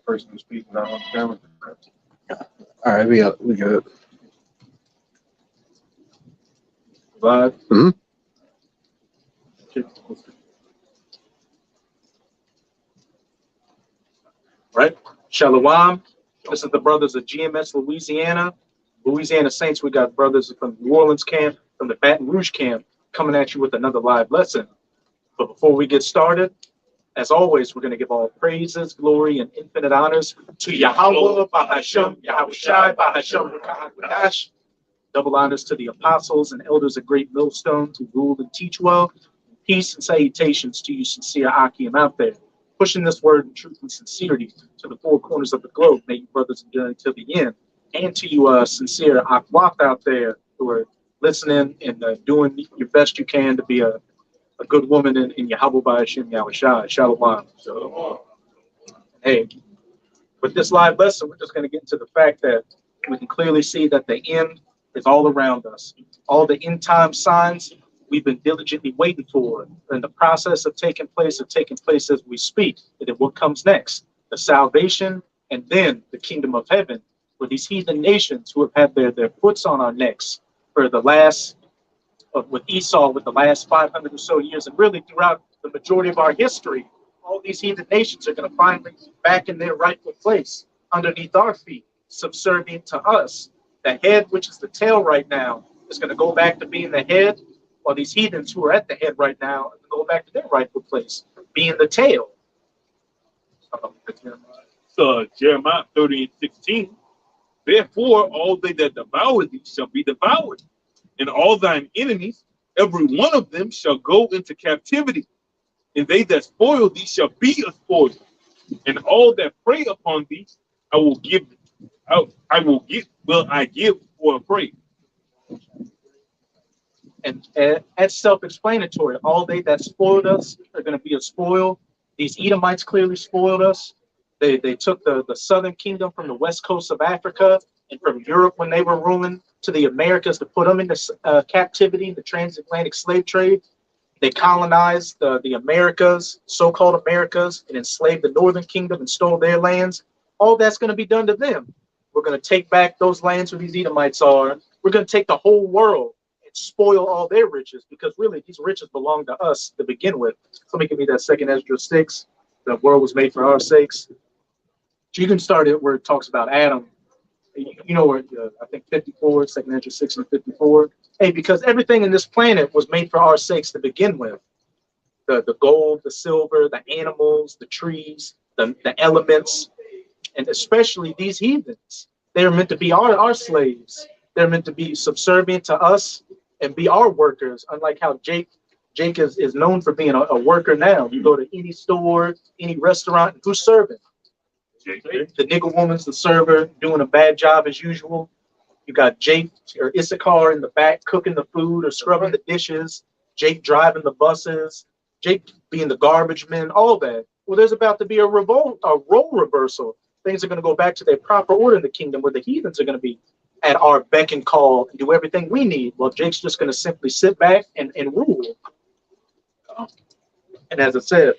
person who's speaking out on camera. All right, we good. Live. Mhm. Right? Shalom. This is the brothers of GMS Louisiana. Louisiana Saints, we got brothers from New Orleans camp, from the Baton Rouge camp, coming at you with another live lesson. But before we get started, as always, we're going to give all praises, glory, and infinite honors to Yahweh, Bahashem, Yahushai, Bahashem, Rukahakudash. Double honors to the apostles and elders of Great Millstone who rule and teach well. Peace and salutations to you sincere Akim out there, pushing this word in truth and sincerity to the four corners of the globe. May you brothers endure until the end. And to you sincere Akwaf out there who are listening and doing your best you can to be a good woman in Yahweh Ba'ashim Yahushai. Shalom. Hey, with this live lesson, we're just going to get into the fact that we can clearly see that the end is all around us. All the end time signs we've been diligently waiting for, and the process of taking place as we speak. And then what comes next? The salvation, and then the kingdom of heaven, where these heathen nations who have had their foots on our necks for the last, with Esau, with the last 500 or so years, and really throughout the majority of our history, all these heathen nations are going to finally be back in their rightful place underneath our feet, subservient to us. The head, which is the tail right now, is going to go back to being the head, while these heathens who are at the head right now are going to go back to their rightful place, being the tail. So Jeremiah 30:16. Therefore, all they that devour thee shall be devoured, and all thine enemies, every one of them, shall go into captivity, and they that spoil thee shall be a spoil, and all that prey upon thee, I will give. I give for a prey. And that's self-explanatory. All they that spoiled us are going to be a spoil. These Edomites clearly spoiled us. They took the southern kingdom from the west coast of Africa and from Europe when they were ruling to the Americas to put them into captivity, the transatlantic slave trade. They colonized the Americas, so-called Americas, and enslaved the northern kingdom and stole their lands. All that's going to be done to them. We're going to take back those lands where these Edomites are. We're going to take the whole world and spoil all their riches, because really these riches belong to us to begin with. Somebody give me that second Ezra 6. The world was made for our sakes. So you can start it where it talks about Adam. You know where, I think 54, second Ezra 6 and 54. Hey, because everything in this planet was made for our sakes to begin with. The gold, the silver, the animals, the trees, the elements, and especially these heathens. They're meant to be our slaves. They're meant to be subservient to us and be our workers, unlike how Jake is known for being a worker now. You go to any store, any restaurant, who's serving? The nigger woman's the server, doing a bad job as usual. You got Jake or Issachar in the back cooking the food or scrubbing the dishes. Jake driving the buses. Jake being the garbage man, all that. Well, there's about to be a role reversal. Things are going to go back to their proper order in the kingdom, where the heathens are going to be at our beck and call and do everything we need. Well, Jake's just going to simply sit back and rule. And as I said,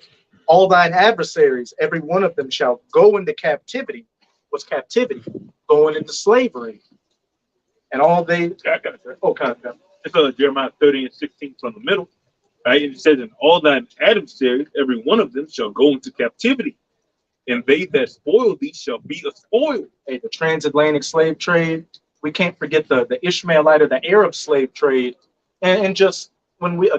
all thine adversaries, every one of them shall go into captivity. What's captivity? Going into slavery. And all they... I got it. Okay. It's Jeremiah 30:16 from the middle. Right? And it says, and all thine adversaries, every one of them, shall go into captivity, and they that spoil thee shall be a spoil. Hey, the transatlantic slave trade. We can't forget the Ishmaelite or the Arab slave trade. And just when we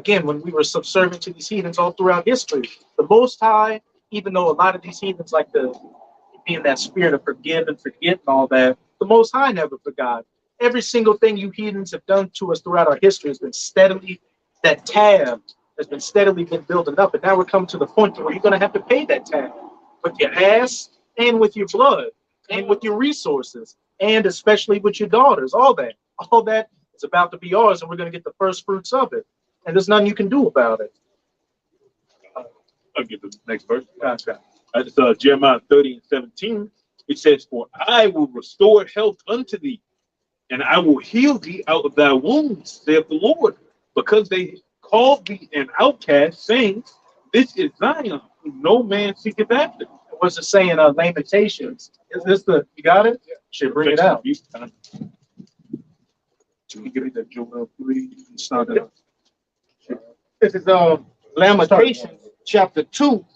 were subservient to these heathens all throughout history, the Most High, even though a lot of these heathens like to be in that spirit of forgive and forget and all that, the Most High never forgot. Every single thing you heathens have done to us throughout our history has been steadily, that tab has been steadily been building up. And now we're coming to the point where you're going to have to pay that tab with your ass and with your blood and with your resources and especially with your daughters. All that is about to be ours, and we're going to get the first fruits of it. And there's nothing you can do about it. I'll get the next verse. Okay. It's Jeremiah 30:17. It says, for I will restore health unto thee, and I will heal thee out of thy wounds, saith the Lord, because they called thee an outcast, saying, this is Zion, whom no man seeketh after. What's it saying? Lamentations. Is this the? You got it? Should bring it out. You Can you give me that Joel 3? Start it. This is Lamentations chapter 2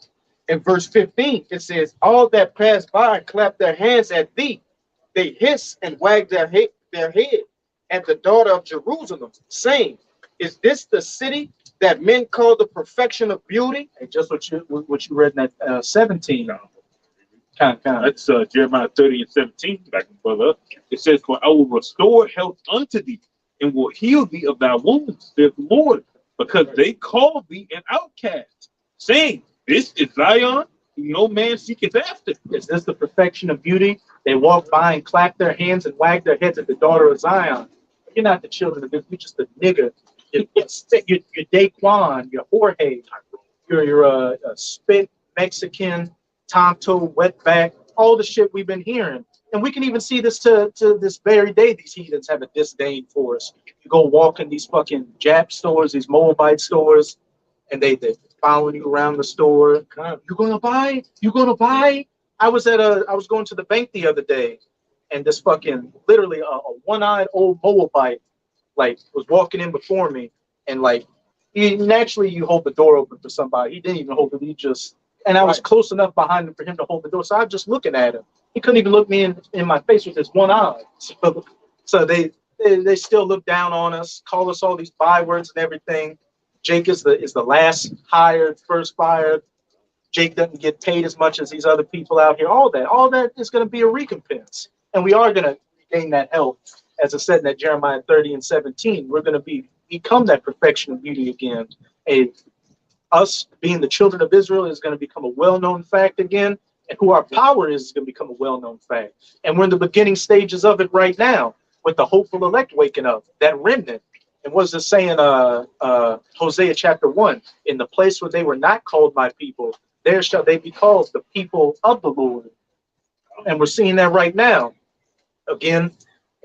and verse 15. It says, all that pass by clap their hands at thee. They hiss and wag their head at the daughter of Jerusalem, saying, is this the city that men call the perfection of beauty? And just what you read in that 17. Kind. That's Jeremiah 30 and 17. Back and brother. It says, for I will restore health unto thee and will heal thee of thy wounds, saith the Lord, because they call thee an outcast, saying, this is Zion, whom no man seeketh after. Is this the perfection of beauty? They walk by and clap their hands and wag their heads at the daughter of Zion. You're not the children of Israel. You're just a nigger. You're Daquan, you're Jorge, you're a spit Mexican, Tonto, wetback, all the shit we've been hearing. And we can even see this to this very day. These heathens have a disdain for us. You go walk in these fucking Jap stores, these Moabite stores, and they following you around the store. You gonna buy? You gonna buy? I was going to the bank the other day, and this fucking literally a one-eyed old Moabite like was walking in before me, and like naturally you hold the door open for somebody. He didn't even hold it. He just, and I was close enough behind him for him to hold the door, so I was just looking at him. He couldn't even look me in my face with his one eye. So they still look down on us, call us all these bywords and everything. Jake is the last hired, first fired. Jake doesn't get paid as much as these other people out here. All that is going to be a recompense, and we are going to gain that health. As I said in that Jeremiah 30 and 17, we're going to become that perfection of beauty again. Us being the children of Israel is going to become a well-known fact again, and who our power is going to become a well-known fact. And we're in the beginning stages of it right now, with the hopeful elect waking up, that remnant. And what is it saying, Hosea chapter 1? In the place where they were not called my people, there shall they be called the people of the Lord. And we're seeing that right now. Again,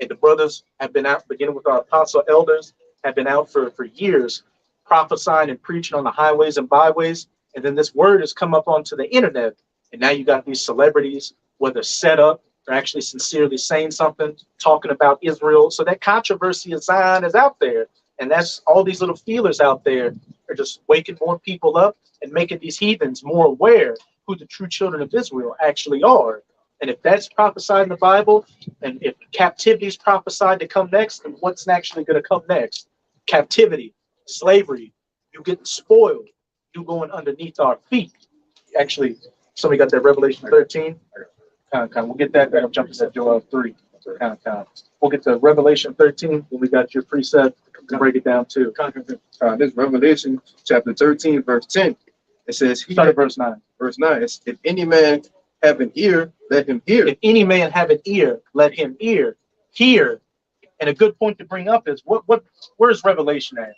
and the brothers have been out, beginning with our apostle elders, have been out for years, prophesying and preaching on the highways and byways. And then this word has come up onto the internet. And now you got these celebrities, whether set up or actually sincerely saying something, talking about Israel. So that controversy of Zion is out there. And that's all these little feelers out there are just waking more people up and making these heathens more aware who the true children of Israel actually are. And if that's prophesied in the Bible, and if captivity is prophesied to come next, then what's actually going to come next? Captivity, slavery, you getting spoiled, you going underneath our feet. Actually, somebody got that Revelation 13? We'll get that. I'm jumping to Joel 3. We'll get to Revelation 13 when we got your precept to break it down too. This Revelation chapter 13, verse 10. It says, Start at verse 9. Verse 9. If any man have an ear, let him hear. If any man have an ear, let him hear. And a good point to bring up is where's Revelation at?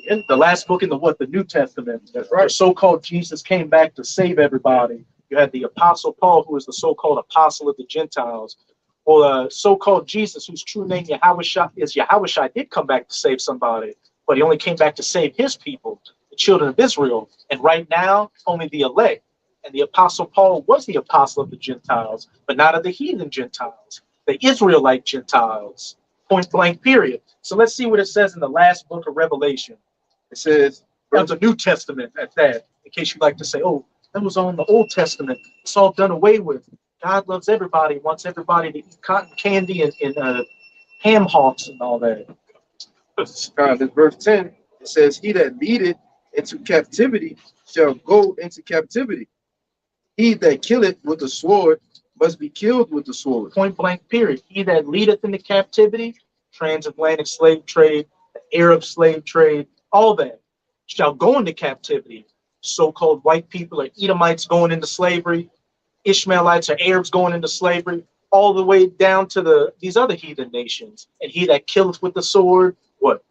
In the last book in the New Testament. That's right. The so-called Jesus came back to save everybody. You had the Apostle Paul, who is the so-called apostle of the Gentiles. Well, so-called Jesus, whose true name Yahushua is Yahushua, did come back to save somebody, but he only came back to save his people, the children of Israel. And right now, only the elect. And the Apostle Paul was the apostle of the Gentiles, but not of the heathen Gentiles, the Israelite Gentiles. Point blank, period. So let's see what it says in the last book of Revelation. It says, That's the New Testament at that, in case you like to say, oh, that was on the Old Testament. It's all done away with. God loves everybody, wants everybody to eat cotton candy and ham hocks and all that. this verse 10, it says, he that leadeth into captivity shall go into captivity. He that killeth with the sword must be killed with the sword. Point blank, period. He that leadeth into captivity, transatlantic slave trade, the Arab slave trade, all that, shall go into captivity. So-called white people are Edomites going into slavery, Ishmaelites are Arabs going into slavery, all the way down to these other heathen nations. And he that killeth with the sword, what?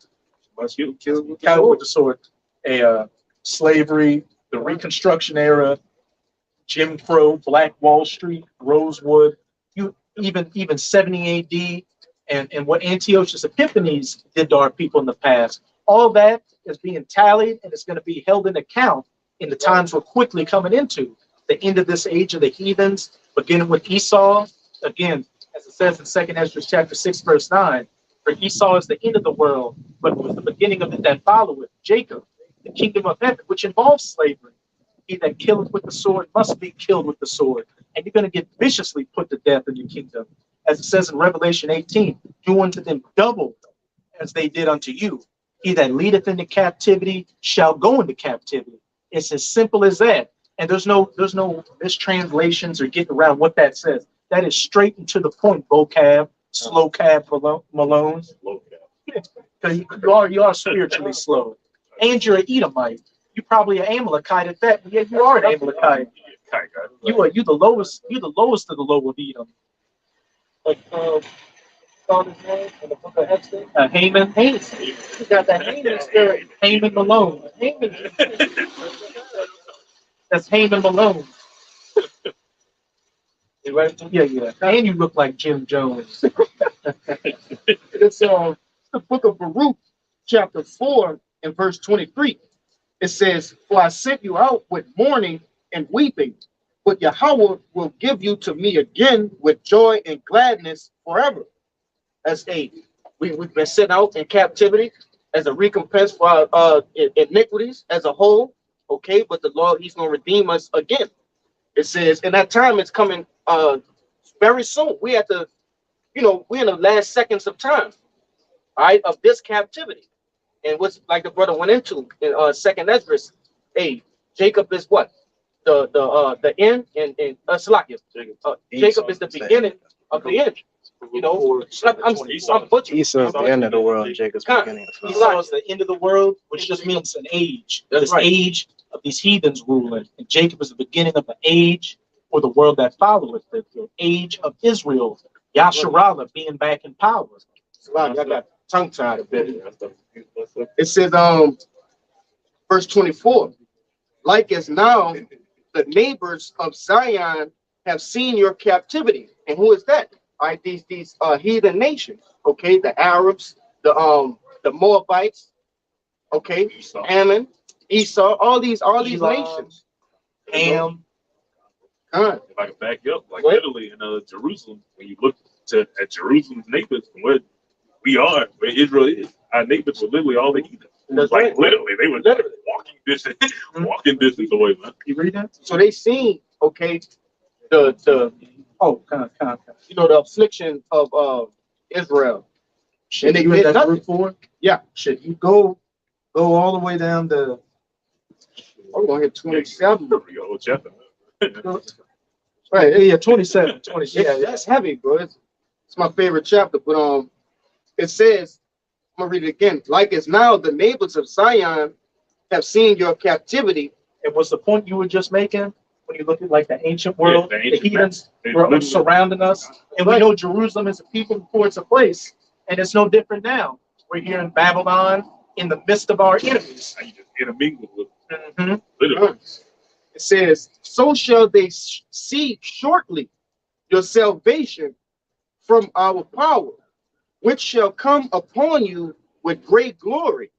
Must be killed with the Killeth sword. with the sword. Slavery, the Reconstruction era, Jim Crow, Black Wall Street, Rosewood, even 70 AD, and what Antiochus Epiphanes did to our people in the past. All that is being tallied and it's going to be held in account in the times we're quickly coming into. the end of this age of the heathens, beginning with Esau. Again, as it says in 2nd Ezra chapter 6, verse 9, for Esau is the end of the world, but who is the beginning of it that followeth? Jacob, the kingdom of heaven, which involves slavery. He that killeth with the sword must be killed with the sword. And you're going to get viciously put to death in your kingdom. As it says in Revelation 18, do unto them double as they did unto you. He that leadeth into captivity shall go into captivity. It's as simple as that. And there's no mistranslations or getting around what that says. That is straight and to the point, vocab, slow cab Malone. Because you are spiritually slow. And you're an Edomite. You're probably an Amalekite at that. Yeah, you are an Amalekite. You the lowest of the low of Edom. Like, found his name in the book of Exodus. Haman. Haman. You got that Haman spirit. Haman Malone. Haman. That's Haman Malone. You ready? Yeah. And you look like Jim Jones. It's the book of Baruch, chapter 4, and verse 23. It says, for I sent you out with mourning and weeping, but Yahweh will give you to me again with joy and gladness forever. As we've been sent out in captivity as a recompense for our iniquities as a whole. Okay, but the Lord, he's going to redeem us again. It says, and that time is coming very soon. We have to, we're in the last seconds of time, all right, of this captivity. And what's like the brother went into in 2nd Ezra, Jacob is what? The end and Salakia. Jacob is the beginning of the end. I'm butchering. Esau's the end of the world, Jacob's beginning. Esau is the end of the world, which just means an age. This age of these heathens ruling. And Jacob is the beginning of the age or the world that followeth, the age of Israel. Yasharallah being back in power. I got tongue tied a bit. It says, verse 24, like as now the neighbors of Zion have seen your captivity. And who is that? All right, these heathen nations, okay, the Arabs, the Moabites, okay, Ammon, Esau, all these nations. Ham. If I can back you up, like literally in Jerusalem, when you look at Jerusalem's neighbors, where we are, where Israel is, our neighbors were literally all the heathen. Like literally, they were like walking distance away, man. You read that? So they seen, okay, the the affliction of Israel. Should And you they in did that nothing. group 4? Yeah. Should you go all the way down to I'm going to hit 27. Yo, chapter. Right. yeah, 27. Yeah, that's heavy, bro. It's my favorite chapter. But it says, I'm gonna read it again. Like as now the neighbors of Zion have seen your captivity. And what's the point you were just making when you look at like the ancient world, the the ancient heathens They were literally- surrounding us, and we know Jerusalem is a people before it's a place, and it's no different now. We're here in Babylon, in the midst of our enemies. You just intermingle with Mhm. literally. It says, so shall they see shortly your salvation from our power, which shall come upon you with great glory,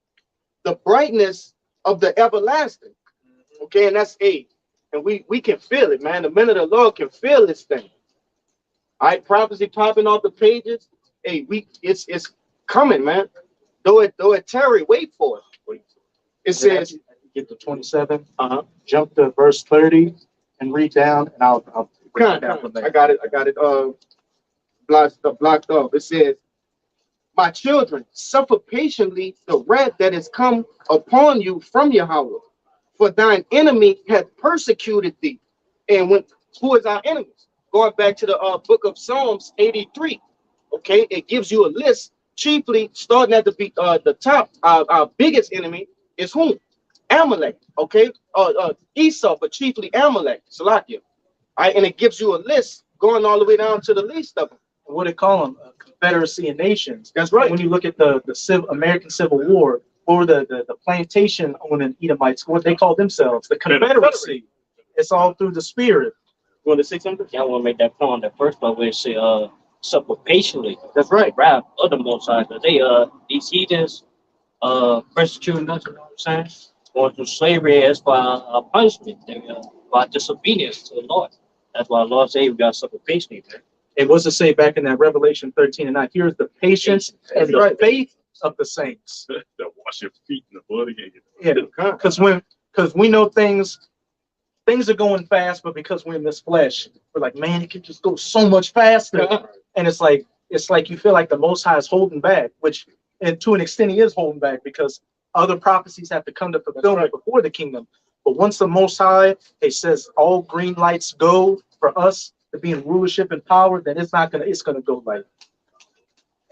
the brightness of the everlasting. Okay, and that's 8. And we can feel it, man. The men of the Lord can feel this thing. All right, prophecy popping off the pages. Hey, it's coming, man. Though it tarry, wait for it. It says, Get to 27, jump to verse 30, and read down, and I'll break it down from I there. got it blocked off. It says, my children, suffer patiently the wrath that is come upon you from Yahweh, for thine enemy hath persecuted thee. And who is our enemies? Going back to the book of Psalms 83. Okay, it gives you a list, chiefly starting at the top. Our biggest enemy is whom? Amalek. Okay, Esau, but chiefly Amalek, Salakia. All right, and it gives you a list going all the way down to the least of them. What do they call them? Confederacy of Nations. That's right. When you look at the American Civil War, or the plantation owning Edomites, what they call themselves, the Confederacy. It's all through the spirit. You want to say something? Yeah, I want to make that point on that first part where it say suffer patiently. That's right. Wrath of the Most High. They these heathens persecuting us, you know what I'm saying? Going through slavery as for punishment. They our disobedience to the Lord. That's why the Lord said we got to suffer patiently, man. It was to say back in that Revelation 13:9, here's the patience and the faith of the saints. That wash your feet in the blood again. Yeah, because we know things are going fast, but because we're in this flesh, we're like, man, it can just go so much faster. And it's like you feel like the Most High is holding back, which, and to an extent, he is holding back because other prophecies have to come to fulfillment before the kingdom. But once the Most High, it says all green lights go for us to be in rulership and power, then it's gonna go like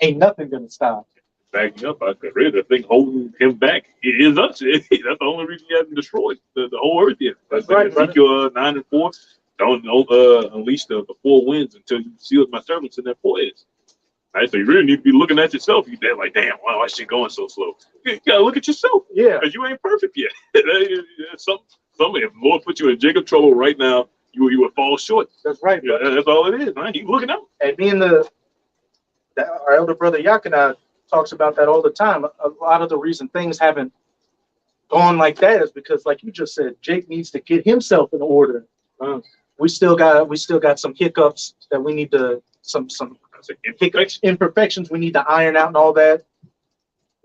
ain't nothing gonna stop. Backing up, I could read the thing holding him back. It is us. That's the only reason he hasn't destroyed the whole earth yet. That's right, Ezekiel 9:4. Don't unleash the four winds until you seal my servants in their foreheads. Right, so you really need to be looking at yourself. You're like, damn, why is she going so slow? You gotta look at yourself. Yeah, Because you ain't perfect yet. Some if the Lord put you in Jacob trouble right now, you would fall short. that's right. Yeah, that's all it is, man. He's looking out. And me and our elder brother Yakina talks about that all the time. A lot of the reason things haven't gone like that is because, like you just said, Jake needs to get himself in order. We still got some hiccups that we need to some imperfections we need to iron out and all that.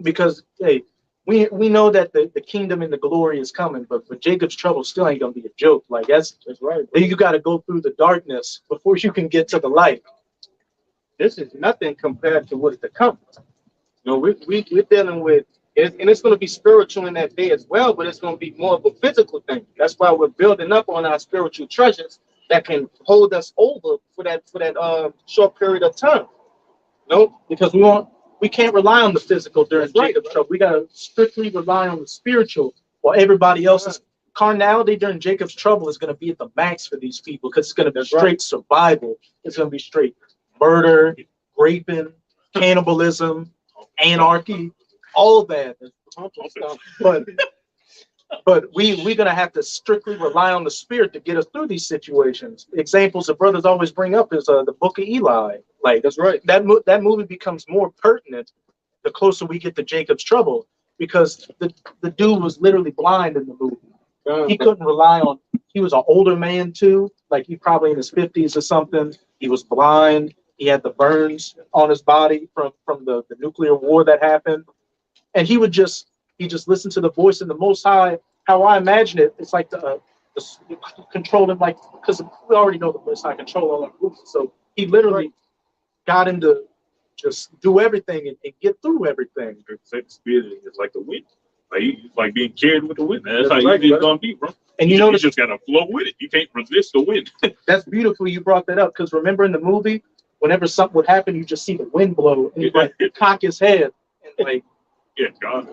Because hey, we know that the kingdom and the glory is coming, but Jacob's trouble still ain't gonna be a joke. Like that's right. You got to go through the darkness before you can get to the light. This is nothing compared to what's to come. You know, we're dealing with it, and it's going to be spiritual in that day as well, but it's going to be more of a physical thing. That's why we're building up on our spiritual treasures that can hold us over for that short period of time. No, because we can't rely on the physical during Jacob's trouble. We got to strictly rely on the spiritual, while everybody else's carnality during Jacob's trouble is going to be at the max for these people, because it's going to be straight survival. It's going to be straight murder, raping, cannibalism, anarchy, all that. But we're gonna have to strictly rely on the spirit to get us through these situations. Examples that brothers always bring up is the Book of Eli. Like that's right. That movie becomes more pertinent the closer we get to Jacob's trouble, because the dude was literally blind in the movie. He couldn't rely on. He was an older man too, like he probably in his 50s or something. He was blind. He had the burns on his body from the nuclear war that happened. And he just listened to the voice of the Most High. How I imagine it, it's like the control him, like, because we already know the Most High control all our groups. So he literally got him to just do everything and get through everything. The spirit is like the wind. Like being carried with the wind. That's how easy it's gonna be, bro. And you just gotta flow with it. You can't resist the wind. That's beautiful you brought that up, because remember in the movie, whenever something would happen, you just see the wind blow and he'd cock his head and like, yeah, God.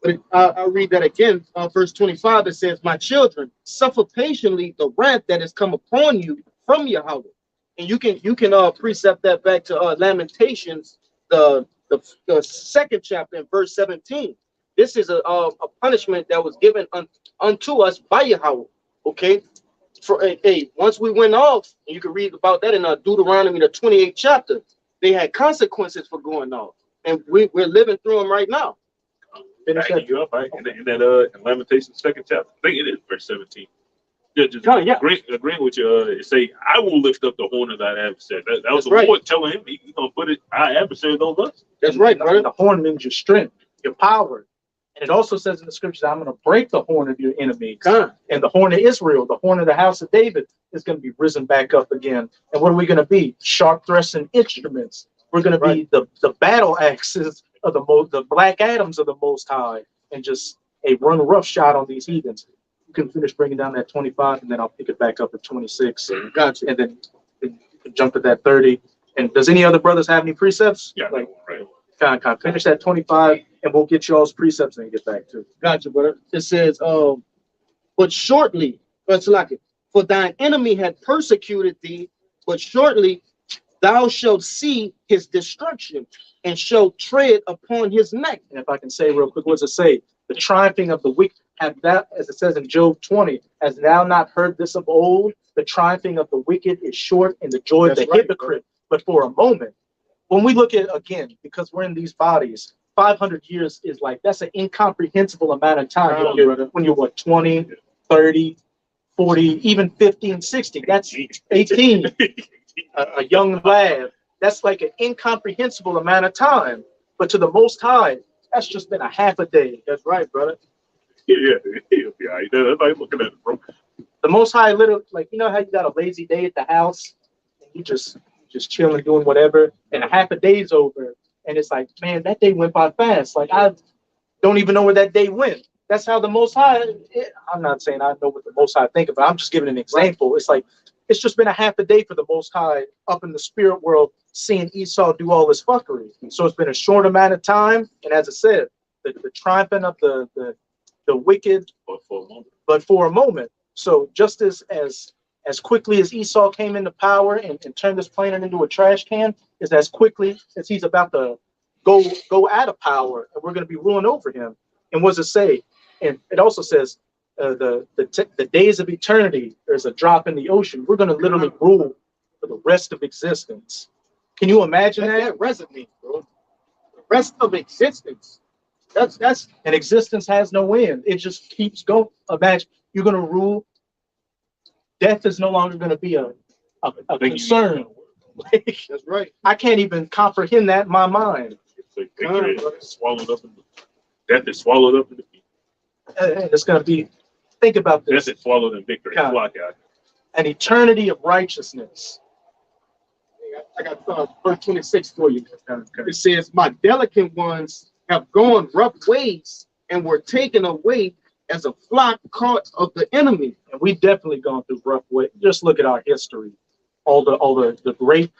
But I'll read that again. Verse 25, it says, "My children, suffer patiently the wrath that has come upon you from Yahweh." And you can precept that back to Lamentations, the second chapter, in verse 17. This is a punishment that was given unto us by Yahweh. Okay, for once we went off, and you can read about that in Deuteronomy, the 28th chapter. They had consequences for going off, and we're living through them right now. Finish that you up, right? In that Lamentations second chapter, I think it is verse 17. Agreeing with you. It say, "I will lift up the horn of thy adversary." That was the Lord telling him he's gonna put it. Our adversary on us. That's right, brother. The horn means your strength, your power. And it also says in the scriptures, "I'm going to break the horn of your enemies." And the horn of Israel, the horn of the house of David, is going to be risen back up again. And what are we going to be? Sharp threshing instruments. We're going to be the battle axes of the Black Adams of the Most High, and just run roughshod on these heathens. You can finish bringing down that 25, and then I'll pick it back up at 26. Gotcha. And then jump to that 30. And does any other brothers have any precepts? Yeah, like, right. Finish that 25, and we'll get y'all's precepts and get back to it. Gotcha, brother. It says, but shortly, it's like it, for thine enemy had persecuted thee, but shortly thou shalt see his destruction, and shalt tread upon his neck. And if I can say real quick, what does it say? The triumphing of the wicked, have that, as it says in Job 20, has thou not heard this of old? The triumphing of the wicked is short, and the joy of the hypocrite but for a moment. When we look at, again, because we're in these bodies, 500 years is like, that's an incomprehensible amount of time when you're what, 20, 30, 40, even 50 and 60. That's 18, a young lad. That's like an incomprehensible amount of time. But to the Most High, that's just been a half a day. That's right, brother. Yeah, he'll be all right. That's like looking at it, bro. The Most High, literally, like, you know how you got a lazy day at the house and you just chilling, doing whatever, and a half a day's over, and it's like, man, that day went by fast. Like, I don't even know where that day went. That's how the Most High. I'm not saying I know what the Most High think about. I'm just giving an example. It's like it's just been a half a day for the Most High up in the spirit world, seeing Esau do all this fuckery. So it's been a short amount of time, and as I said, the triumphing of the wicked, but for a moment. So just as quickly as Esau came into power and turned this planet into a trash can, is as quickly as he's about to go out of power, and we're going to be ruling over him. And what does it say? And it also says the days of eternity. There's a drop in the ocean. We're going to literally rule for the rest of existence. Can you imagine that? That resonates, bro. The rest of existence. That's And existence has no end. It just keeps going. Imagine you're going to rule. Death is no longer going to be a concern. that's right. I can't even comprehend that in my mind. It's like victory is swallowed up in death is swallowed up in defeat. And it's going to be, think about this, Death is swallowed in victory. God. Flock out. an eternity of righteousness. I got verse 26 for you. It says, my delicate ones have gone rough ways and were taken away as a flock caught of the enemy. And we've definitely gone through rough way. Just look at our history. All the rape,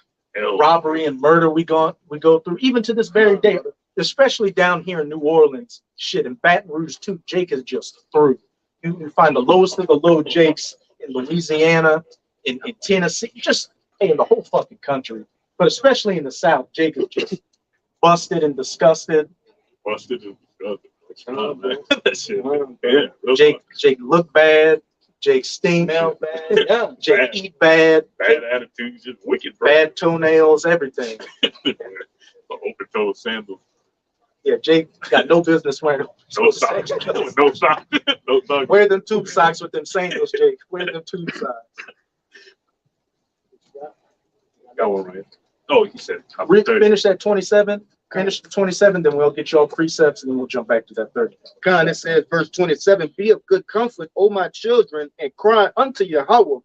robbery, and murder we go through, even to this very day, especially down here in New Orleans. Shit, in Baton Rouge too, Jake is just through. You find the lowest of the low Jakes in Louisiana, in Tennessee, just in the whole fucking country. But especially in the South, Jake is just busted and disgusted. Busted and disgusted. That shit, man. Yeah, Jake look bad. Jake stink. Smell bad. Yeah. Jake Bad. eat bad. bad attitudes, just wicked, bro. Bad toenails, everything. Open toe sandals. Yeah, Jake got no business wearing No socks. No socks. No socks. Wear them tube socks with them sandals, Jake. Wear them tube socks. Got one right. Oh, he said top 30. Finish that 27. Finish the 27, then we'll get you all precepts, and then we'll jump back to that 30. God, it says, verse 27, be of good comfort, O my children, and cry unto Yahweh.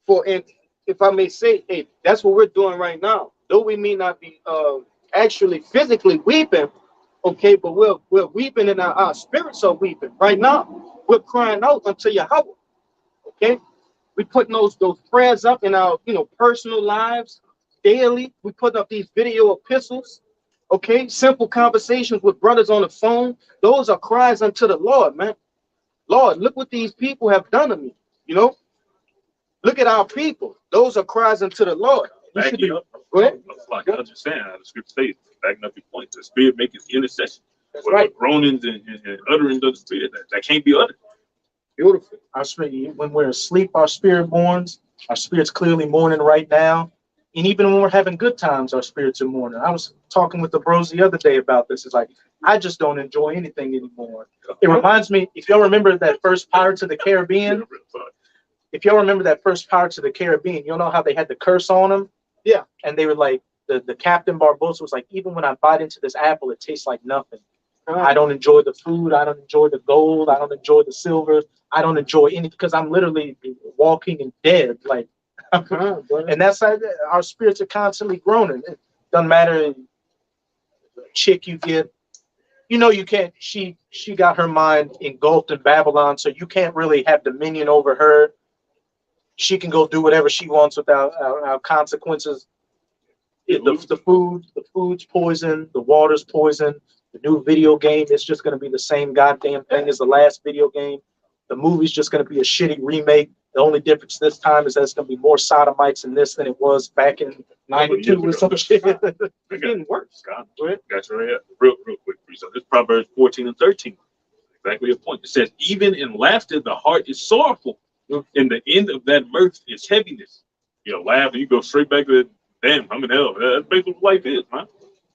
For if I may say, hey, that's what we're doing right now. Though we may not be actually physically weeping, okay, but we're weeping and our spirits are weeping. Right now, we're crying out unto Yahweh. Okay? We're putting those prayers up in our personal lives daily. We put up these video epistles. Okay, simple conversations with brothers on the phone. Those are cries unto the Lord, man. Lord, look what these people have done to me. Look at our people. Those are cries unto the Lord. You should be, up. go ahead. Like I was just saying, the scripture says, backing up your point, the spirit makes intercession. That's With right. groanings and utterings of the spirit that can't be uttered. Beautiful. Our spirit, when we're asleep, our spirit mourns. Our spirit's clearly mourning right now. And even when we're having good times, our spirits are mourning. I was talking with the bros the other day about this. It's like, I just don't enjoy anything anymore. It reminds me, if y'all remember that first Pirates of the Caribbean, you'll know how they had the curse on them? Yeah. And they were like, the Captain Barbosa was like, even when I bite into this apple, it tastes like nothing. I don't enjoy the food. I don't enjoy the gold. I don't enjoy the silver. I don't enjoy anything because I'm literally walking and dead. Like, and that's how our spirits are constantly groaning. It doesn't matter the chick you get. You can't. She got her mind engulfed in Babylon, so you can't really have dominion over her. She can go do whatever she wants without consequences. The food's poison. The water's poison. The new video game is just going to be the same goddamn thing as the last video game. The movie's just going to be a shitty remake. The only difference this time is that it's going to be more sodomites in this than it was back in 92 or some shit. It's getting worse. God, that's right. Real quick. So this Proverbs 14 and 13. Exactly a point. It says, even in laughter, the heart is sorrowful. And the end of that mirth is heaviness. Laugh and you go straight back to, damn, I'm in hell. That's basically what life is, man.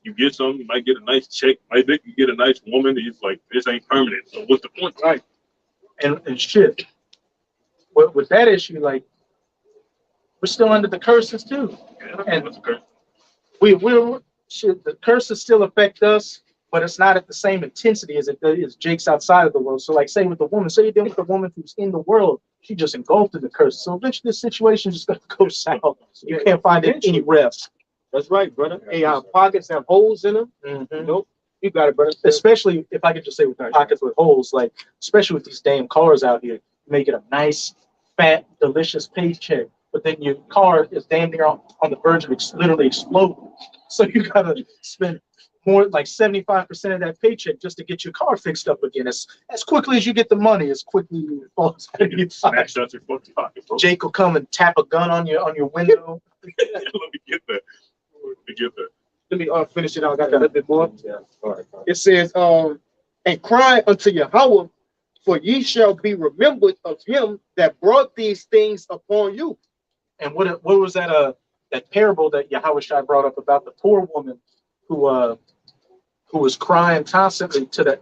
You get something, you might get a nice check, might get a nice woman. It's like, this ain't permanent. So what's the point? Right. And shit, with that issue, like we're still under the curses too. And we're shit, the curses still affect us, but it's not at the same intensity as it is Jake's outside of the world. So like say with the woman, say you're dealing with a woman who's in the world, she just engulfed in the curse. So eventually this situation is just gonna go south. You can't find any rest. That's right, brother. Hey, our pockets have holes in them. Mhm. Nope. You got it, brother. Especially if I could just say with pockets with holes, like especially with these damn cars out here, you make it a nice, fat, delicious paycheck, but then your car is damn near on the verge of literally exploding. So you gotta spend more like 75% of that paycheck just to get your car fixed up again. As quickly as you get the money, as quickly you fall. Smash out your fucking pocket, bro. Jake will come and tap a gun on your window. Let me get that. Let me get that. Let me finish it out. I got a little bit more. Yeah. All right. It says, and cry unto Yahweh, for ye shall be remembered of him that brought these things upon you. And what was that that parable that Yahweh Shai brought up about the poor woman who was crying constantly to that.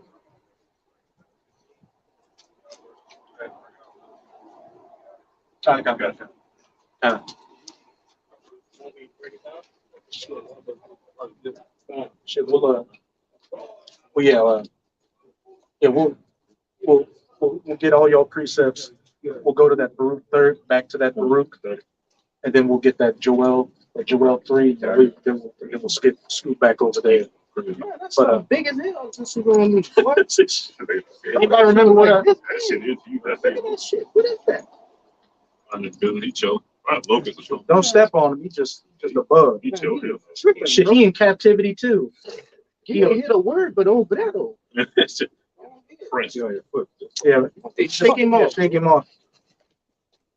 Shit, we'll get all y'all precepts. We'll go to that Baruch 3, back to that Baruch, and then we'll get that Joel 3, and then we'll scoot back over there. That's But big as hell. This is going on. What? Anybody remember what? That shit is you. That's Look at that shit. What is that? $100 billion. He Logan's a show. Don't step on him. He's just a bug. He chilled him. Tripping, Shit, bro. he in captivity too. He didn't hit a word, but over that though. French. Yeah, Hey, shake him off. Shake him off.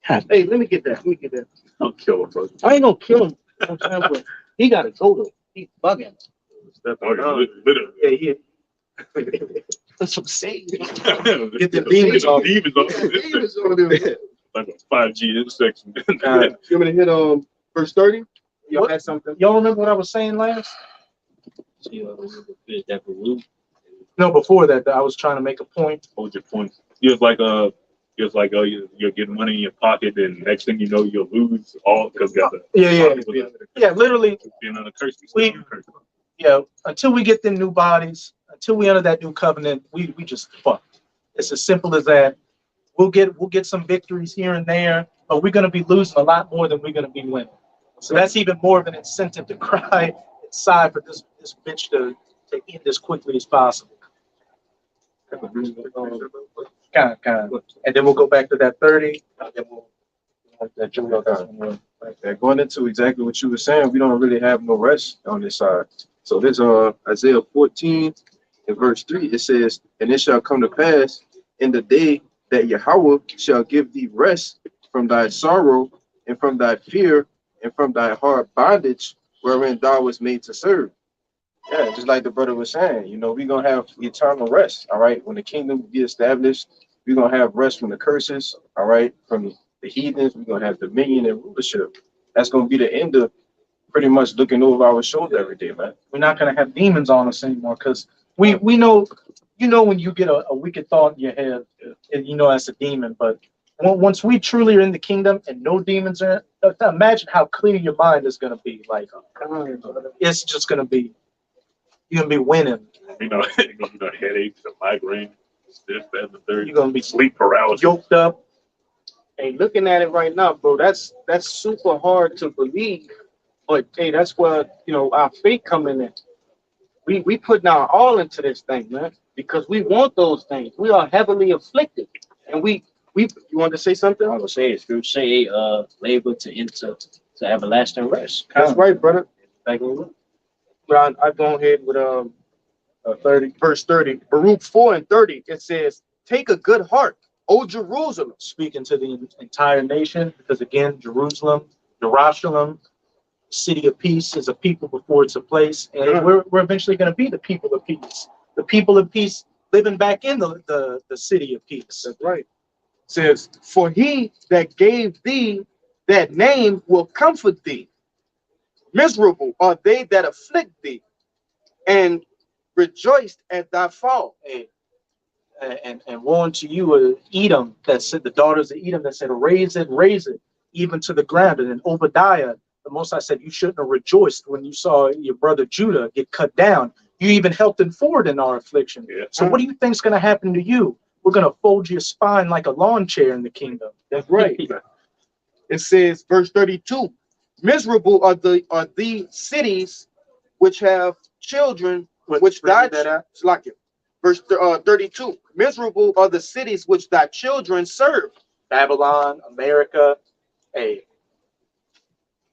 Hey, let me get that. Let me get that. I'll kill him, bro. I ain't gonna kill him. You know what I'm saying? But he gotta go though. He's bugging. Step on it, literally. Yeah, he That's what I'm saying. Get the demons off. Demons off. Demons over there. Like a 5G intersection. You want me to hit verse 30? Y'all What? had something? Y'all remember what I was saying last? That Baruch. No, before that, I was trying to make a point. Hold your point. It's like you're getting money in your pocket, and next thing you know, you'll lose all because Yeah. Literally, being on a curse. yeah. Until we get them new bodies, until we enter that new covenant, we just fucked. It's as simple as that. We'll get some victories here and there, but we're gonna be losing a lot more than we're gonna be winning. So that's even more of an incentive to cry and sigh for this bitch to end as quickly as possible. Kind of. And then we'll go back to that 30. And then we'll that Joel doesn't. And going into exactly what you were saying, we don't really have no rest on this side. So this Isaiah 14 and verse 3, it says, and it shall come to pass in the day that Yahweh shall give thee rest from thy sorrow and from thy fear and from thy hard bondage wherein thou was made to serve. Yeah, just like the brother was saying, you know, we're gonna have eternal rest, all right? When the kingdom be established, we're gonna have rest from the curses, all right, from the heathens, we're gonna have dominion and rulership. That's gonna be the end of pretty much looking over our shoulder every day, man. We're not gonna have demons on us anymore because we know, you know, when you get a wicked thought in your head, and you know that's a demon. But once we truly are in the kingdom and no demons are, imagine how clear your mind is gonna be. Like it's just gonna be, you're gonna be winning. You know, headaches, a migraine, this, that, and the third. You're gonna be Sleep paralysis. yoked up. Hey, looking at it right now, bro, that's super hard to believe. But hey, that's where our faith coming in. We putting our all into this thing, man, because we want those things. We are heavily afflicted, and we. You want to say something? I was say it's true. Say labor to enter to everlasting rest. That's right, brother. Back in the But I go ahead with 30, verse 30. Baruch 4 and 30. It says, "Take a good heart, O Jerusalem." Speaking to the entire nation, because again, Jerusalem, city of peace, is a people before it's a place, and we're eventually going to be the people of peace. The people of peace living back in the city of peace. That's right. It says, "For he that gave thee that name will comfort thee. Miserable are they that afflict thee, and rejoiced at thy fall." Hey, and woe unto you, Edom, that said, the daughters of Edom that said, raise it, even to the ground. And then Obadiah, the Most High said, you shouldn't have rejoiced when you saw your brother Judah get cut down. You even helped him forward in our affliction. Yeah. So what do you think's going to happen to you? We're going to fold your spine like a lawn chair in the kingdom. That's right. It says, verse 32, miserable are the cities which have children which thy like it. Verse 32, miserable are the cities which thy children serve. Babylon, America, hey,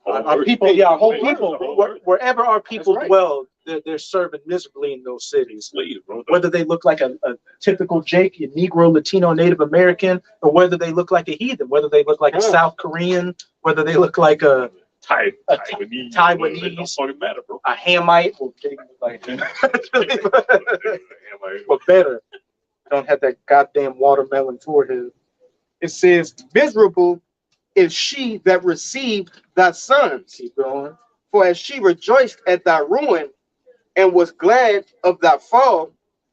our people, Hey, yeah, whole hey, people, whole earth. wherever our people right. dwell, they're serving miserably in those cities. Please, bro. Whether they look like a typical Jake, a Negro, Latino, Native American, or whether they look like a heathen, whether they look like a South Korean, whether they look like a Taiwanese. Taiwanese. It don't fucking matter, bro. a Hamite, well, Jake look like but better. Don't have that goddamn watermelon forehead. It says, miserable is she that received thy sons. Keep going. For as she rejoiced at thy ruin and was glad of thy fall,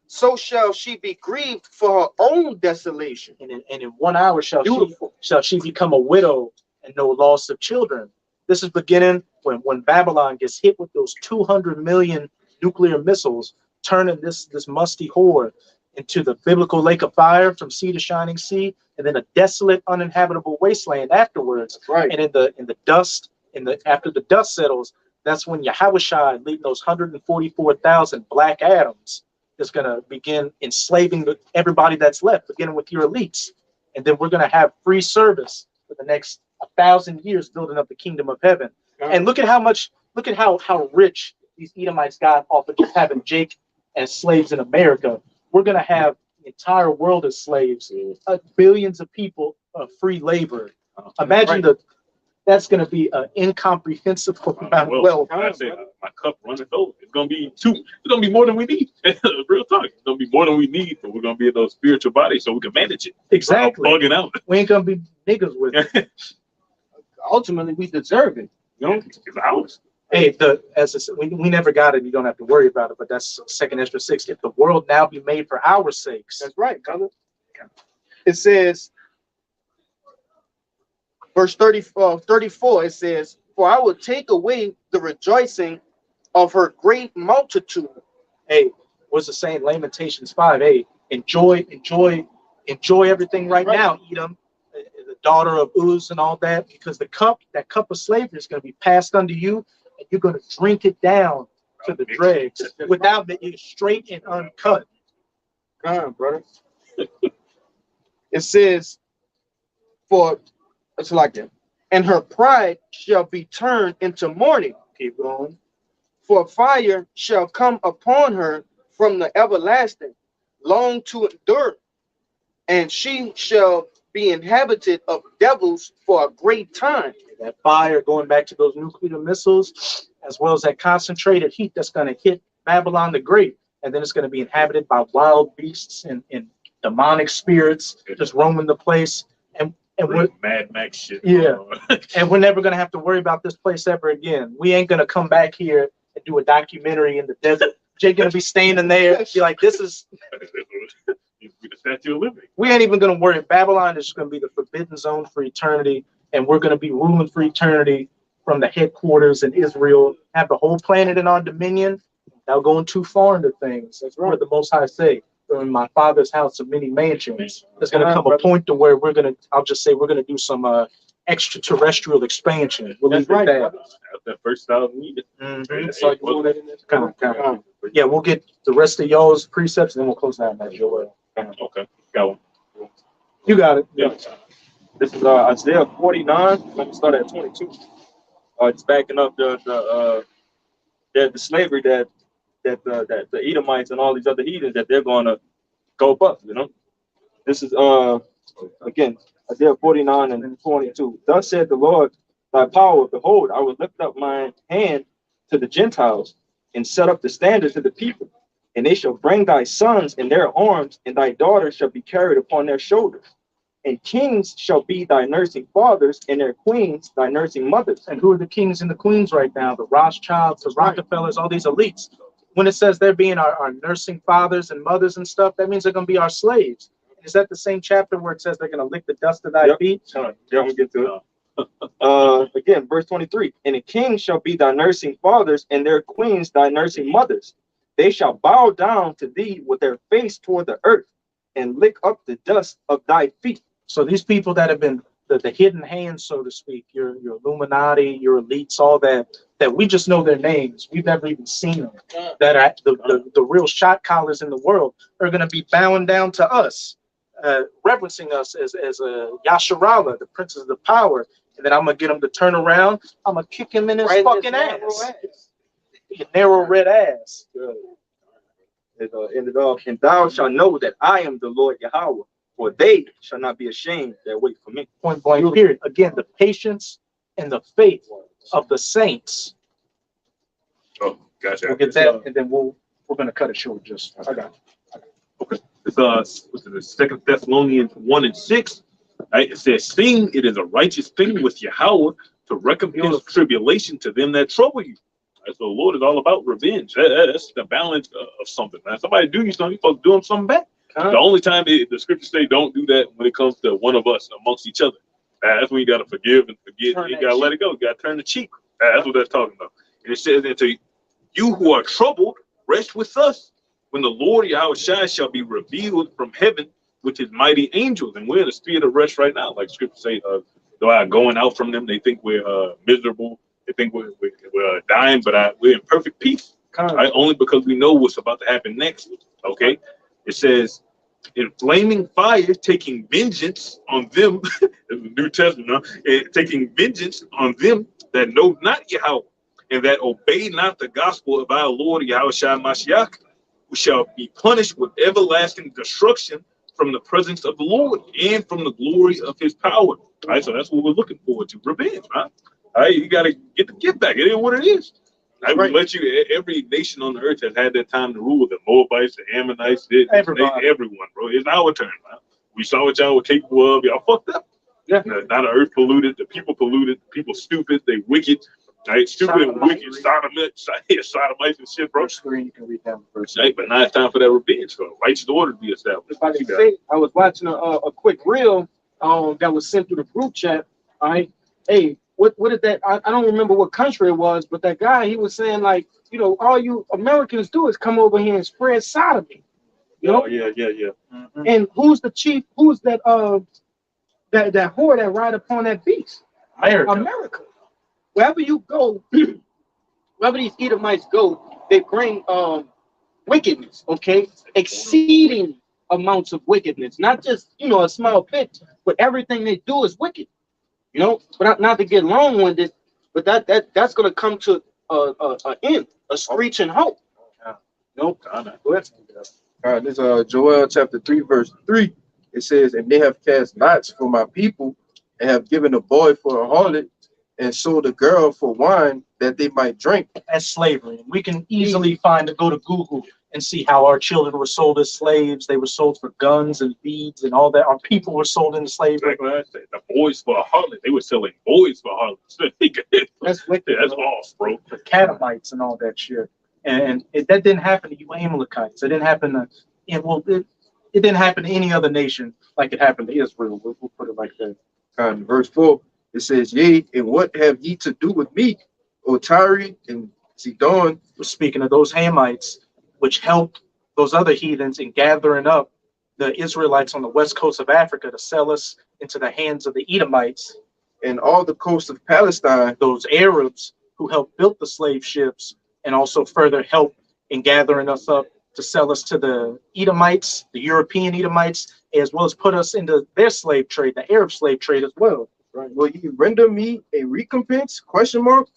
so shall she be grieved for her own desolation. And in 1 hour shall Beautiful. she become a widow and no loss of children. This is beginning when Babylon gets hit with those 200 million nuclear missiles, turning this musty whore into the biblical lake of fire from sea to shining sea, and then a desolate, uninhabitable wasteland afterwards. Right. And in the dust, after the dust settles, that's when Yahushua, leading those 144,000 black Adams, is going to begin enslaving everybody that's left, beginning with your elites. And then we're going to have free service for the next 1,000 years, building up the kingdom of heaven. And look at how rich these Edomites got off of just having Jake as slaves in America. We're going to have the entire world as slaves, billions of people of free labor. Imagine that's going to be an incomprehensible amount of wealth. I say my cup runneth over. It's gonna be more than we need. Real talk. It's gonna be more than we need, but we're gonna be in those spiritual bodies so we can manage it. Exactly. Bugging out. We ain't gonna be niggas with it. Ultimately, we deserve it. You know, it's ours. Hey, we never got it. You don't have to worry about it. But that's 2 Ezra 6. If the world now be made for our sakes. That's right, brother. It says, verse 34, it says, for I will take away the rejoicing of her great multitude. Hey, what's the saying? Lamentations 5. Hey, enjoy everything right now, Edom, the daughter of Uz and all that, because that cup of slavery is going to be passed unto you, and you're going to drink it down to the dregs without it straight and uncut. Brother. It says, for it's like that, and her pride shall be turned into mourning. Keep going. For fire shall come upon her from the everlasting, long to endure, and she shall be inhabited of devils for a great time. That fire, going back to those nuclear missiles, as well as that concentrated heat that's going to hit Babylon the Great, and then it's going to be inhabited by wild beasts and demonic spirits just roaming the place. And we're Mad Max shit. Yeah. And we're never going to have to worry about this place ever again. We ain't going to come back here and do a documentary in the desert. Jake going to be standing there, be like, this is. The Statue of Liberty. We ain't even going to worry. Babylon is going to be the forbidden zone for eternity, and we're going to be ruling for eternity from the headquarters in Israel, have the whole planet in our dominion without going too far into things. That's what the Most High say. In my Father's house of many mansions, there's going to come a point to where we're going to do some extraterrestrial expansion. We'll leave it at that. That first 1,000 years. Yeah, we'll get the rest of y'all's precepts, and then we'll close down that, Joel. Okay, got one. You got it. Yeah. This is Isaiah 49. Let me start at 22. It's backing up the slavery that the Edomites and all these other heathens that they're going to go up. You know, this is again Isaiah 49 and 22. Thus said the Lord, thy power, behold, I will lift up my hand to the Gentiles and set up the standard to the people, and they shall bring thy sons in their arms, and thy daughters shall be carried upon their shoulders. And kings shall be thy nursing fathers, and their queens thy nursing mothers. And who are the kings and the queens right now? The Rothschilds, the Rockefellers, all these elites. when it says they're being our nursing fathers and mothers and stuff, that means they're going to be our slaves. Is that the same chapter where it says they're going to lick the dust of thy Yep. feet? Yeah, we'll get to it. Again, verse 23. And the king shall be thy nursing fathers, and their queens thy nursing mothers. They shall bow down to thee with their face toward the earth, and lick up the dust of thy feet. So these people that have been the hidden hands, so to speak, your Illuminati, your elites, all that we just know their names. We've never even seen them. That are the real shot callers in the world are going to be bowing down to us, reverencing us as Yasharala, the princes of the power. And then I'm going to get them to turn around. I'm going to kick him in his fucking ass. Your narrow red ass. It ended up, and thou shalt know that I am the Lord Yahweh, for they shall not be ashamed that wait for me. Point blank, period. Again, the patience and the faith of the saints. Oh, gotcha. We'll get that, and then we're going to cut it short. Just I got it. It's what's it, 2 Thessalonians 1:6. Right? It says, "Seeing it is a righteous thing with Yahweh to recompense tribulation to them that trouble you." Right? So the Lord is all about revenge. That's the balance of something. Man, somebody do you something, you supposed to do them something back. The only time the scriptures say don't do that when it comes to one of us amongst each other. That's when you got to forgive and forget. You got to let it go. You got to turn the cheek. That's what that's talking about. And it says, "And to you who are troubled, rest with us when the Lord Yahweh shall be revealed from heaven with his mighty angels." And we're in a spirit of rest right now. Like scripture say, though I'm going out from them, they think we're miserable. They think we're dying, but we're in perfect peace. Right? Only because we know what's about to happen next. Okay? It says, "In flaming fire, taking vengeance on them," in the New Testament, taking vengeance on them that know not Yahweh, and that obey not the gospel of our Lord Yahweh Shai Mashiach, who shall be punished with everlasting destruction from the presence of the Lord and from the glory of his power. All right, so that's what we're looking forward to, revenge, right? All right, you got to get the get back. It is what it is. I will let you. Every nation on the earth has had their time to rule. The Moabites, the Ammonites, everyone, bro. It's our turn, man. We saw what y'all were capable of. Y'all fucked up. Yeah. Now the earth polluted. The people polluted. People stupid. They wicked. Right? Stupid and wicked. Sodomites and shit, bro. You can read that first. Right, but now it's time for that revenge. So righteous order to be established. If I can say, I was watching a quick reel that was sent through the group chat. All right. Hey, what is that? I don't remember what country it was, but that guy, he was saying, like, you know, all you Americans do is come over here and spread sodomy. You know? Yeah. Mm-hmm. And who's the chief? Who's that that whore that ride upon that beast? America. Wherever you go, wherever these Edomites go, they bring wickedness, okay? Exceeding amounts of wickedness. Not just, you know, a small bit, but everything they do is wicked. You know, but not to get long-winded, but that's gonna come to an end, a screeching halt. Nope. Go ahead. All right, this is Joel chapter 3, verse 3. It says, "And they have cast lots for my people, and have given a boy for a harlot, and sold a girl for wine that they might drink." That's slavery. We can easily go to Google and see how our children were sold as slaves. They were sold for guns and beads and all that. Our people were sold into slavery. Like I said, the boys for a harlot. They were selling boys for harlots. That's wicked. That's off, bro. The Catamites and all that shit. And that didn't happen to you Amalekites. It didn't happen to it didn't happen to any other nation like it happened to Israel. We'll put it like that. Verse 4, it says, "Yea, and what have ye to do with me, O Tyre and Sidon?" We're speaking of those Hamites, which helped those other heathens in gathering up the Israelites on the west coast of Africa to sell us into the hands of the Edomites. "And all the coast of Palestine." Those Arabs who helped build the slave ships and also further helped in gathering us up to sell us to the Edomites, the European Edomites, as well as put us into their slave trade, the Arab slave trade as well. Right. "Will ye render me a recompense? Question mark.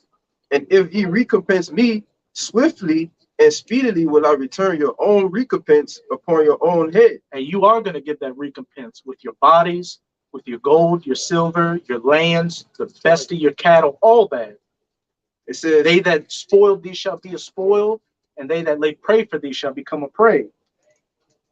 And if ye recompense me swiftly and speedily, will I return your own recompense upon your own head." And you are going to get that recompense with your bodies, with your gold, your silver, your lands, the best of your cattle, all that. It says, "They that spoiled thee shall be a spoil, and they that lay prey for thee shall become a prey."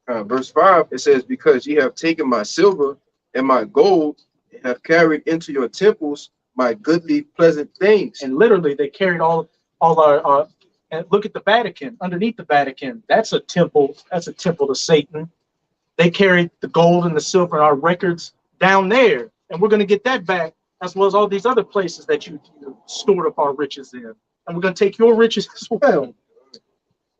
Verse 5, it says, "Because ye have taken my silver and my gold, and have carried into your temples my goodly pleasant things." And literally, they carried all our And look at the Vatican. Underneath the Vatican, that's a temple. That's a temple to Satan. They carried the gold and the silver and our records down there, and we're going to get that back, as well as all these other places that you stored up our riches in. And we're going to take your riches as well.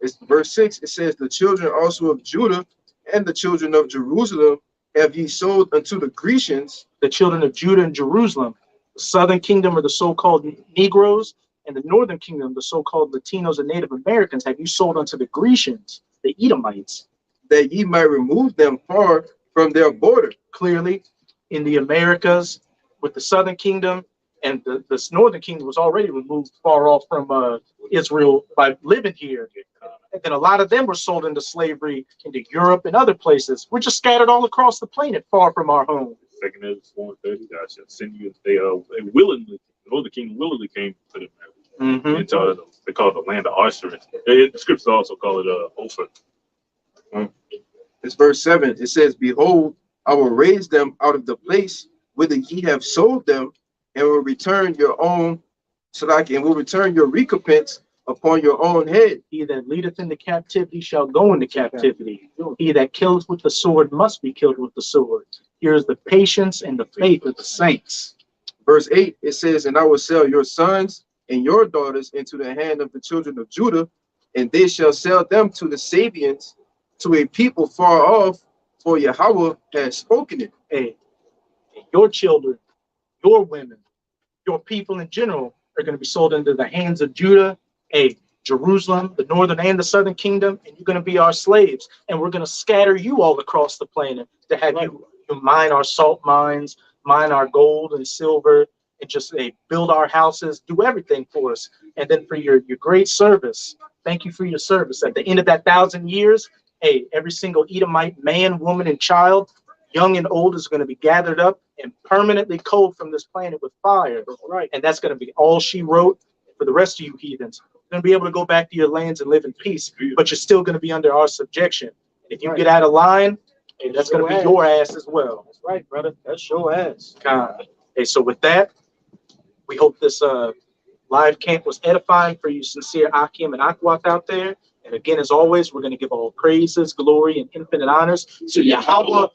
It's verse 6. It says, the children also of Judah and the children of Jerusalem have ye sold unto the Grecians. The children of Judah and Jerusalem, the southern kingdom are the so-called Negroes, and the northern kingdom, the so-called Latinos and Native Americans, have you sold unto the Grecians, the Edomites, that ye might remove them far from their border. clearly in the Americas with the southern kingdom, and the northern kingdom was already removed far off from Israel by living here. And then a lot of them were sold into slavery into Europe and other places. We're just scattered all across the planet, far from our home. Second Ezra 4:30, I shall send you. They willingly, the northern king willingly came to them. Into they call it the land of Osiris. The scriptures also call it Ophir. It's verse 7. It says, behold, I will raise them out of the place whither ye have sold them, and will return your own, and will return your recompense upon your own head. He that leadeth into captivity shall go into captivity. He that kills with the sword must be killed with the sword. Here is the patience and the faith of the saints. Verse 8, it says, and I will sell your sons and your daughters into the hand of the children of Judah, and they shall sell them to the Sabians, to a people far off, for Yahweh has spoken it. Hey, your children, your women, your people in general are going to be sold into the hands of Judah, Jerusalem, the northern and the southern kingdom, and you're going to be our slaves. And we're going to scatter you all across the planet to have you mine our salt mines, mine our gold and silver, and just build our houses, do everything for us. And then for your great service, thank you for your service. At the end of that 1,000 years, every single Edomite man, woman, and child, young and old, is going to be gathered up and permanently culled from this planet with fire. Right. And that's going to be all she wrote for the rest of you heathens. You're going to be able to go back to your lands and live in peace, but you're still going to be under our subjection. And if you get out of line, that's going to be your ass as well. That's right, brother. That's your ass. God. So with that, we hope this live camp was edifying for you sincere Akim and Akwat out there. And again, as always, we're going to give all praises, glory, and infinite honors to Yahweh,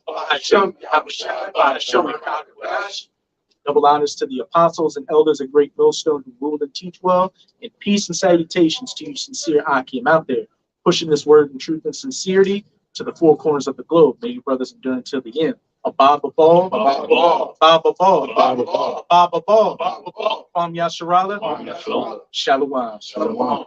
double honors to the apostles and elders of Great Millstone who rule and teach well, and peace and salutations to you sincere Akim out there, pushing this word in truth and sincerity to the four corners of the globe. May you brothers endure until the end. Abba Ball, Abba Ball, Abba Ball, Abba Ball, Abba Ball, Yasharala, Shalom. Shalom.